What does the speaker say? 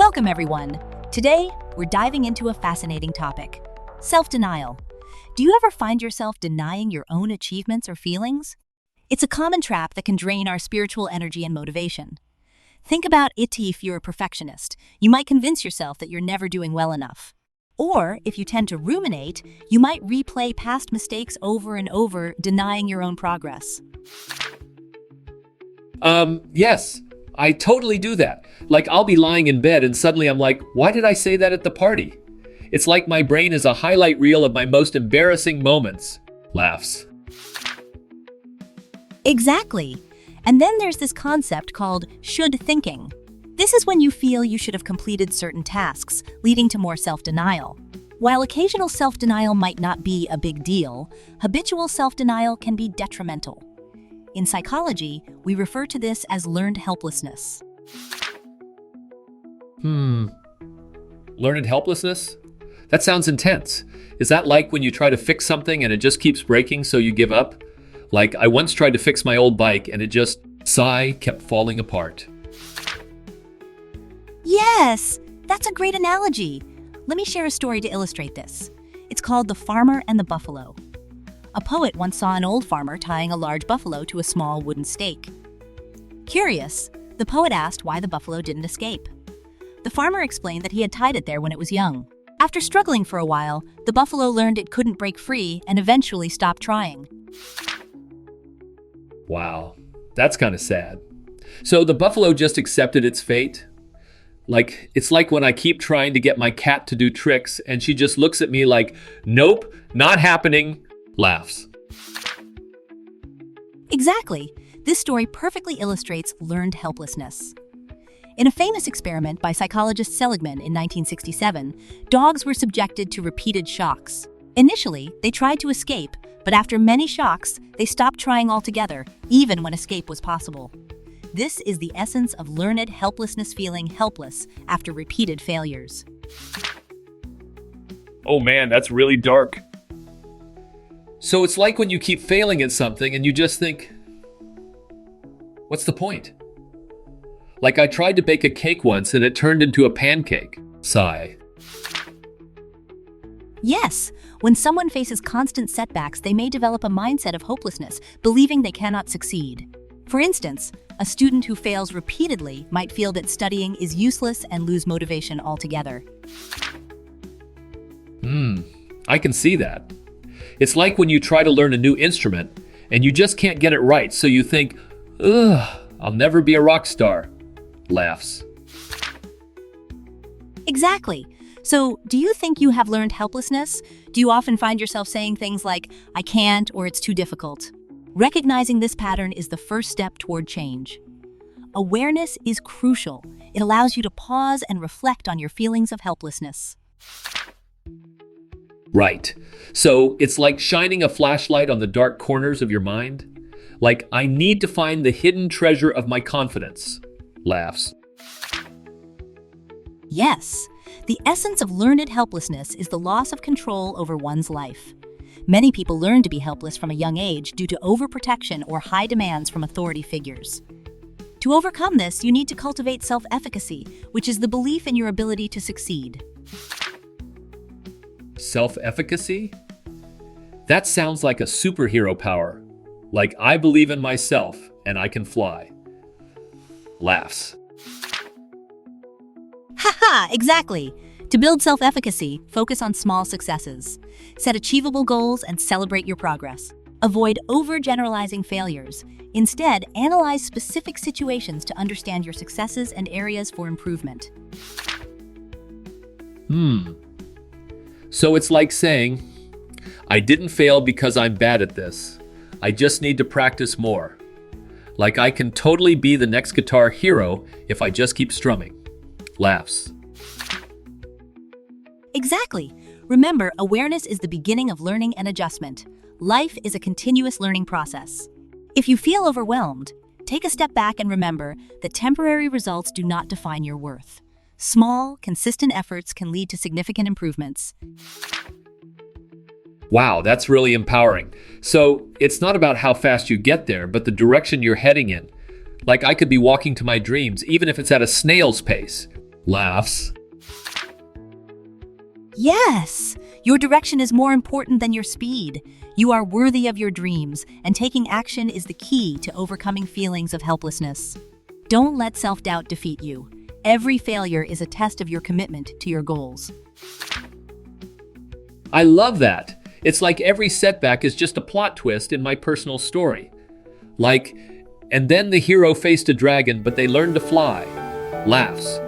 Welcome, everyone. Today, we're diving into a fascinating topic: self-denial. Do you ever find yourself denying your own achievements or feelings? It's a common trap that can drain our spiritual energy and motivation. Think about it. If you're a perfectionist, you might convince yourself that you're never doing well enough. Or, if you tend to ruminate, you might replay past mistakes over and over, denying your own progress. Yes, I totally do that. Like, I'll be lying in bed and suddenly I'm like, why did I say that at the party? It's like my brain is a highlight reel of my most embarrassing moments. Laughs. Exactly. And then there's this concept called should thinking. This is when you feel you should have completed certain tasks, leading to more self-denial. While occasional self-denial might not be a big deal, habitual self-denial can be detrimental. In psychology, we refer to this as learned helplessness. Learned helplessness? That sounds intense. Is that like when you try to fix something and it just keeps breaking so you give up? Like, I once tried to fix my old bike and it just, kept falling apart. Yes, that's a great analogy. Let me share a story to illustrate this. It's called The Farmer and the Buffalo. A poet once saw an old farmer tying a large buffalo to a small wooden stake. Curious, the poet asked why the buffalo didn't escape. The farmer explained that he had tied it there when it was young. After struggling for a while, the buffalo learned it couldn't break free and eventually stopped trying. Wow, that's kind of sad. So the buffalo just accepted its fate? Like, it's like when I keep trying to get my cat to do tricks and she just looks at me like, nope, not happening. Laughs. Exactly. This story perfectly illustrates learned helplessness. In a famous experiment by psychologist Seligman in 1967, dogs were subjected to repeated shocks. Initially, they tried to escape, but after many shocks, they stopped trying altogether, even when escape was possible. This is the essence of learned helplessness, feeling helpless after repeated failures. Oh man, that's really dark. So it's like when you keep failing at something and you just think, what's the point? Like, I tried to bake a cake once and it turned into a pancake. Sigh. Yes, when someone faces constant setbacks, they may develop a mindset of hopelessness, believing they cannot succeed. For instance, a student who fails repeatedly might feel that studying is useless and lose motivation altogether. I can see that. It's like when you try to learn a new instrument and you just can't get it right, so you think, I'll never be a rock star. Laughs. Exactly. So, do you think you have learned helplessness? Do you often find yourself saying things like, I can't, or it's too difficult? Recognizing this pattern is the first step toward change. Awareness is crucial. It allows you to pause and reflect on your feelings of helplessness. Right. So it's like shining a flashlight on the dark corners of your mind. Like, I need to find the hidden treasure of my confidence. Laughs. Yes, the essence of learned helplessness is the loss of control over one's life. Many people learn to be helpless from a young age due to overprotection or high demands from authority figures. To overcome this, you need to cultivate self-efficacy, which is the belief in your ability to succeed. Self-efficacy? That sounds like a superhero power. Like, I believe in myself and I can fly. Laughs. Haha, exactly. To build self-efficacy, focus on small successes. Set achievable goals and celebrate your progress. Avoid overgeneralizing failures. Instead, analyze specific situations to understand your successes and areas for improvement. So it's like saying, I didn't fail because I'm bad at this. I just need to practice more. Like, I can totally be the next guitar hero if I just keep strumming. Laughs. Exactly. Remember, awareness is the beginning of learning and adjustment. Life is a continuous learning process. If you feel overwhelmed, take a step back and remember that temporary results do not define your worth. Small, consistent efforts can lead to significant improvements. Wow, that's really empowering. So it's not about how fast you get there, but the direction you're heading in. Like, I could be walking to my dreams, even if it's at a snail's pace. Laughs. Yes! Your direction is more important than your speed. You are worthy of your dreams, and taking action is the key to overcoming feelings of helplessness. Don't let self-doubt defeat you. Every failure is a test of your commitment to your goals. I love that. It's like every setback is just a plot twist in my personal story. Like, and then the hero faced a dragon, but they learned to fly. Laughs.